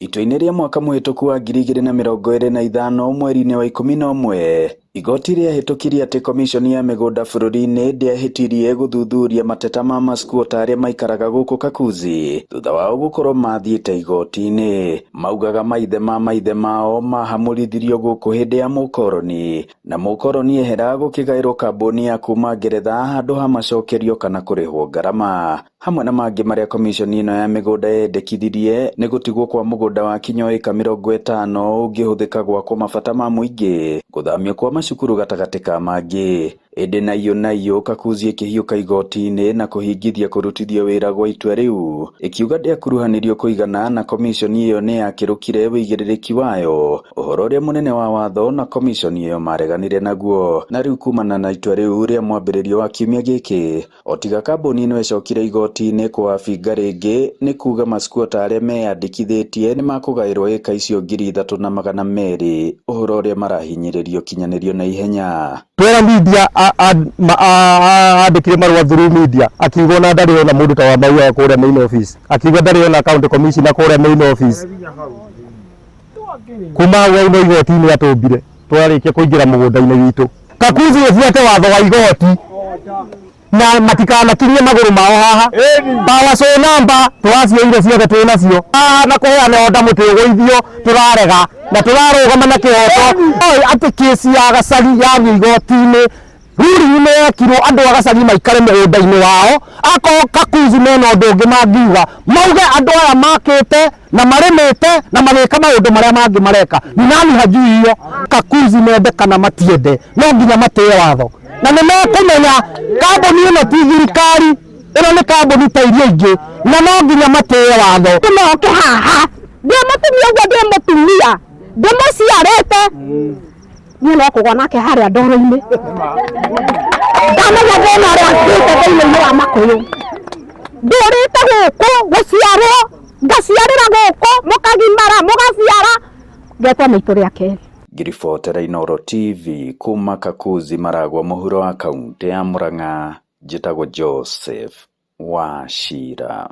Itua-inĩ rĩa mwaka mũhĩtũku wa 2025 mweri-inĩ wa 11, igoti rĩahĩtũkirie atĩ komishoni ya mĩgũnda bũrũri-inĩ ndĩahĩtirie gũthuthuria mateta ma maskwota arĩa maikaraga gũkũ Kakuzi thutha wao gũkorwo mathiĩte igoti-inĩ. Maugaga maithe mao mahamũrithirio gũkũ hĩndĩ ya mũkoroni, na mũkoroni ehera gũkĩgaĩrwo kambuni ya kuma Ngeretha handũ ha macokerio kana kũrĩhwo ngarama. Hamwe na mangĩ marĩa komishoni ĩno ya mĩgũnda yendekithirie nĩ gũtigwo kwa mũgũnda wa kinyo ĩka 50 ũngĩhũthĩka gwakwo mabata ma mũingĩ, gũthamio kwa macukuru gatagatĩ ka mangĩ. Ĩndĩ nayo Kakuzi ĩkĩhiũka igoti-inĩ na kũhingithia kũrutithio wĩra gwa itua rĩu, ĩkiuga ndĩakuruhanirio kũigana na komishoni ĩyo nĩ yakĩrũkire wĩigĩrĩrĩki wayo, ũhoro ũrĩa mũnene wa watho na komishoni ĩyo mareganire naguo. Na rĩu kumana na itua rĩu rĩa mwambĩrĩrio wa kiumia gĩkĩ, o tiga kambuni ĩno ĩcokire igoti-inĩ kwabinga rĩngĩ, nĩ kuga maskwota arĩa meyandĩkithĩtie nĩ makũgaĩrwo ĩka icio 3,200, ũhoro ũrĩa marahinyĩrĩrio kinyanĩrio na ihenya. Twera media andĩkire marũa through media akiuga na ndarĩ ona mũndũ ta wa Maua kũrĩa main office, akiuga ndarĩ ona county commissioner kũrĩa main office. Kuma hau no igoti-inĩ atũmbire twarĩkia kũingĩra mũgũnda-inĩ witũ. Kakuzi ĩbuate watho wa igoti na matikanakinyie magũrũ mao haha. Power so number twaciĩire ciothe twĩnacio na kũheana order mũtĩ ũgũithio tũrarega na tũrarũgama na kĩhoto. Atĩ kesi ya Gacari ya igoti-inĩ ruri-inĩ yekirwo andũ a Gacari maikare mũgũnda-inĩ wao, akorwo Kakuzi mena ũndũ ũngĩ mangiuga mauge andũ aya makĩte na marĩmĩte na magĩka maũndũ marĩa mangĩ mareka. Ni nani hajui hiyo? Kakuzi mende kana matiende, no nginya matĩe watho na nĩ mekũmenya kambuni ĩno ti thirikari, ĩno nĩ kambuni ta iria ingĩ, na no nginya matĩe watho. Tũmoke haha ndĩmũtumia ũguo ndĩmũtumia ndĩmũciarĩte niĩ no kũgwa nake harĩa ndoro-inĩ ndamenya thĩna ũrĩa ngĩte thĩinĩ wa Makũyũ. Ndũrĩte gũkũ gũciarwo ngaciarĩra gũkũ mũkagimara mũgaciara ngetwo maitũ rĩa kerĩ. Ngiribotera Inooro TV kuma Kakuzi Maragwa mũhuro wa kaunti ya Murang'a, njĩtagwo Joseph Wachira.